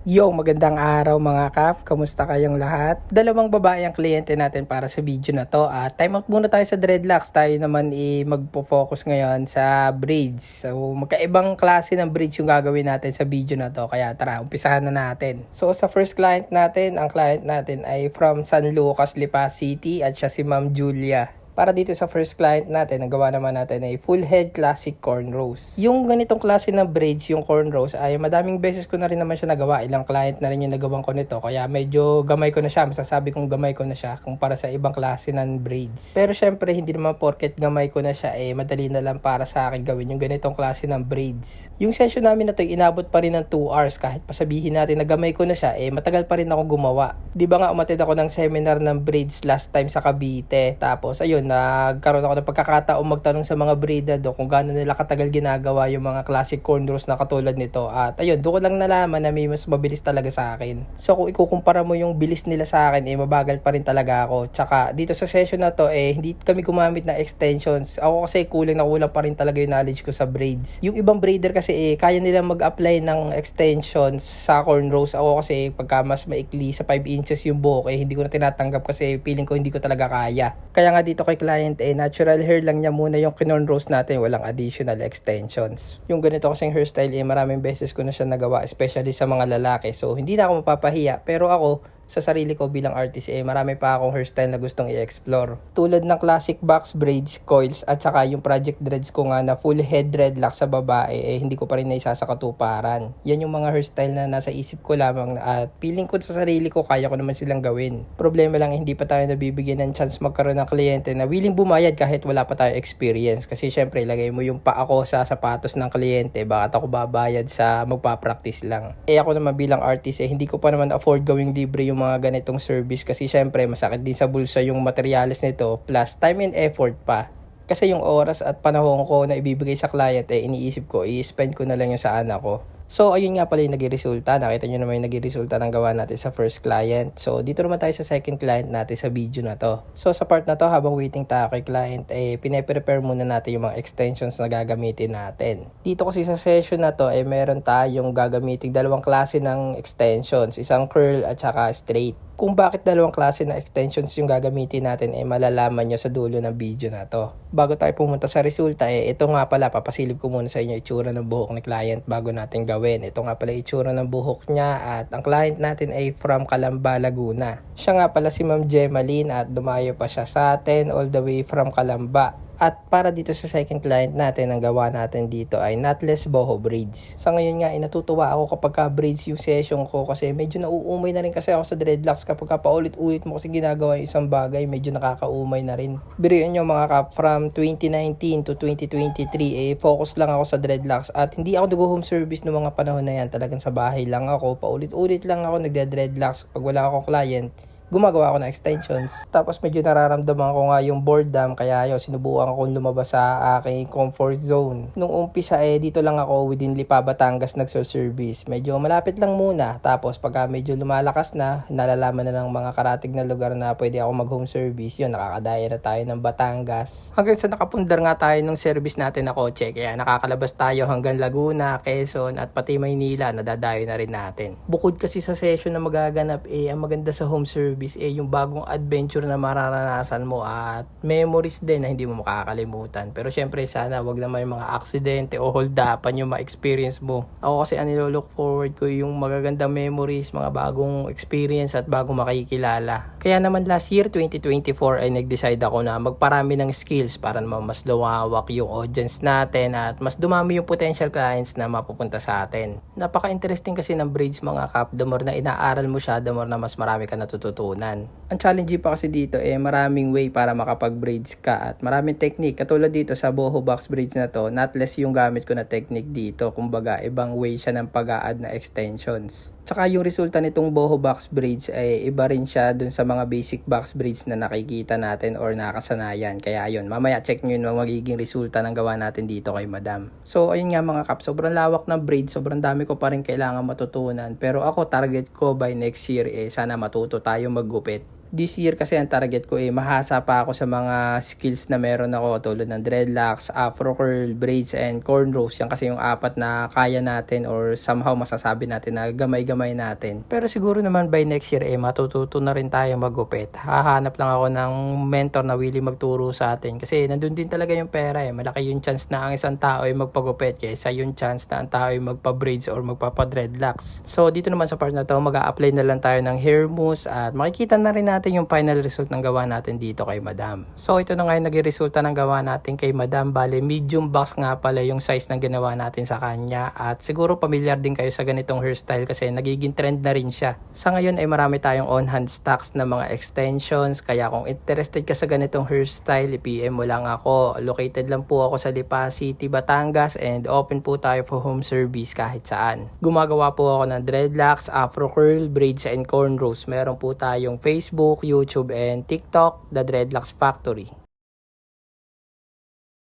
Yo, magandang araw mga kap. Kamusta kayong lahat? Dalawang babae ang kliyente natin para sa video na to. At time out muna tayo sa dreadlocks. Tayo naman magpo-focus ngayon sa braids. So, magkaibang klase ng braids yung gagawin natin sa video na to. Kaya tara, umpisahan na natin. So, sa first client natin, ang client natin ay from San Lucas, Lipa City at siya si Ma'am Julia. Para dito sa first client natin, nagawa naman natin ay full head classic cornrows. Yung ganitong klase ng braids, yung cornrows, ay madaming beses ko na rin naman siya nagawa. Ilang client na rin yung nagawang ko nito. Kaya medyo gamay ko na siya. Masasabi kong gamay ko na siya kumpara sa ibang klase ng braids. Pero syempre, hindi naman porket gamay ko na siya, madali na lang para sa akin gawin yung ganitong klase ng braids. Yung session namin na to, inabot pa rin ng 2 hours. Kahit pasabihin natin na gamay ko na siya, matagal pa rin ako gumawa. Di ba nga, umatid ako ng seminar ng braids last time sa Cavite. Tapos, ayun, nagkaroon ako ng pagkakataong magtanong sa mga breeder kung gaano nila katagal ginagawa yung mga classic cornrows na katulad nito. At ayun, doon ko lang nalaman na may mas mabilis talaga sa akin. So kung ikukumpara mo yung bilis nila sa akin, mabagal pa rin talaga ako. Tsaka dito sa session na to, hindi kami gumamit ng extensions. Ako kasi kulang na kulang pa rin talaga yung knowledge ko sa braids. Yung ibang breeder kasi kaya nilang mag-apply ng extensions sa cornrows. Ako kasi pagka mas maikli sa 5 inches yung buhok, hindi ko na tinatanggap kasi feeling ko hindi ko talaga kaya. Kaya nga dito kay client, natural hair lang niya muna yung kinornrows natin, walang additional extensions. Yung ganito kasing hairstyle, maraming beses ko na siya nagawa, especially sa mga lalaki. So, hindi na ako mapapahiya. Pero ako, sa sarili ko bilang artist, marami pa akong hairstyle na gustong i-explore. Tulad ng classic box braids, coils, at saka yung project dreads ko nga na full head dreadlock sa babae, hindi ko pa rin naisa sa katuparan. Yan yung mga hairstyle na nasa isip ko lamang at feeling ko sa sarili ko, kaya ko naman silang gawin. Problema lang, hindi pa tayo nabibigyan ng chance magkaroon ng kliyente na willing bumayad kahit wala pa tayo experience. Kasi syempre, ilagay mo yung paa ko sa sapatos ng kliyente, bakit ako babayad sa magpa-practice lang. Ako naman bilang artist, hindi ko pa naman afford gawing libre yung mga ganitong service kasi syempre masakit din sa bulsa yung materials nito plus time and effort pa. Kasi yung oras at panahon ko na ibibigay sa client, iniisip ko, i-spend ko na lang yung sa anak ko. So, ayun nga pala yung naging resulta. Nakita nyo naman yung naging resulta ng gawa natin sa first client. So, dito naman tayo sa second client natin sa video na to. So, sa part na to, habang waiting tayo kay client, pine-prepare muna natin yung mga extensions na gagamitin natin. Dito kasi sa session na to, meron tayong gagamitin dalawang klase ng extensions. Isang curl at saka straight. Kung bakit dalawang klase na extensions yung gagamitin natin, malalaman nyo sa dulo ng video na to. Bago tayo pumunta sa resulta, ito nga pala, papasilip ko muna sa inyo itsura ng buhok ni client bago natin gawin. Ito nga pala itsura ng buhok niya at ang client natin ay from Calamba, Laguna. Siya nga pala si Ma'am Gemaline at dumayo pa siya sa atin all the way from Calamba. At para dito sa second client natin, ang gawa natin dito ay knotless boho braids. Sa ngayon nga, natutuwa ako kapag braids yung session ko kasi medyo nauumay na rin kasi ako sa dreadlocks kapag paulit-ulit mo kasi ginagawa yung isang bagay, medyo nakakaumay na rin. Biruin nyo mga kap, from 2019 to 2023, focus lang ako sa dreadlocks at hindi ako nag-home service noong mga panahon na yan. Talagang sa bahay lang ako, paulit-ulit lang ako nagde-dreadlocks pag wala akong client. Gumagawa ako ng extensions. Tapos medyo nararamdaman ko nga yung boredom kaya sinubukan akong lumabas sa aking comfort zone. Nung umpisa dito lang ako within Lipa, Batangas nagso-service. Medyo malapit lang muna. Tapos pagka medyo lumalakas na, nalalaman na ng mga karatig na lugar na pwede ako mag-home service. Yun, nakakadaya na tayo ng Batangas. Hanggang sa nakapundar nga tayo ng service natin na kotse. Kaya nakakalabas tayo hanggang Laguna, Quezon at pati Maynila. Nadadayo na rin natin. Bukod kasi sa session na magaganap, ang maganda sa home service yung bagong adventure na mararanasan mo at memories din na hindi mo makakalimutan. Pero syempre sana wag naman yung mga aksidente o hold-upan yung ma-experience mo. Ako kasi look forward ko yung magagandang memories, mga bagong experience at bagong makikilala. Kaya naman last year 2024 ay nag-decide ako na magparami ng skills para naman mas lumawak yung audience natin at mas dumami yung potential clients na mapupunta sa atin. Napaka-interesting kasi ng braids mga kap. The more na inaaral mo siya, the more na mas marami ka natututunan. Ang challenging pa kasi dito maraming way para makapag-braids ka at maraming technique. Katulad dito sa boho box braids na to, knotless yung gamit ko na technique dito. Kumbaga, ibang way siya ng pag-a-add na extensions. Tsaka yung resulta nitong boho box braids iba rin siya dun sa mga basic box braids na nakikita natin or nakasanayan. Kaya ayun, mamaya check nyo yung magiging resulta ng gawa natin dito kay madam. So ayun nga mga kap, sobrang lawak ng braids, sobrang dami ko pa rin kailangan matutunan. Pero ako target ko by next year sana matuto tayo maggupit. This year kasi ang target ko mahasa pa ako sa mga skills na meron ako tulad ng dreadlocks, afro curl, braids, and cornrows. Yan kasi yung apat na kaya natin or somehow masasabi natin na gamay-gamay natin. Pero siguro naman by next year matututo na rin tayo magupit. Hahanap lang ako ng mentor na willing magturo sa atin kasi nandun din talaga yung pera Malaki yung chance na ang isang tao ay magpagupit kaysa yung chance na ang tao ay magpa-braids or magpapa-dreadlocks. So dito naman sa part na to, mag-a-apply na lang tayo ng hair mousse at makikita na rin natin yung final result ng gawa natin dito kay Madam. So ito na nga yung naging resulta ng gawa natin kay Madam. Bale, medium box nga pala yung size ng ginawa natin sa kanya at siguro familiar din kayo sa ganitong hairstyle kasi nagiging trend na rin siya. Sa ngayon ay marami tayong on-hand stocks na mga extensions kaya kung interested ka sa ganitong hairstyle, i-PM mo lang ako. Located lang po ako sa Lipa City, Batangas and open po tayo for home service kahit saan. Gumagawa po ako ng dreadlocks, afro curl, braids and cornrows. Meron po tayong Facebook, YouTube and TikTok, The Dreadlocks Factory.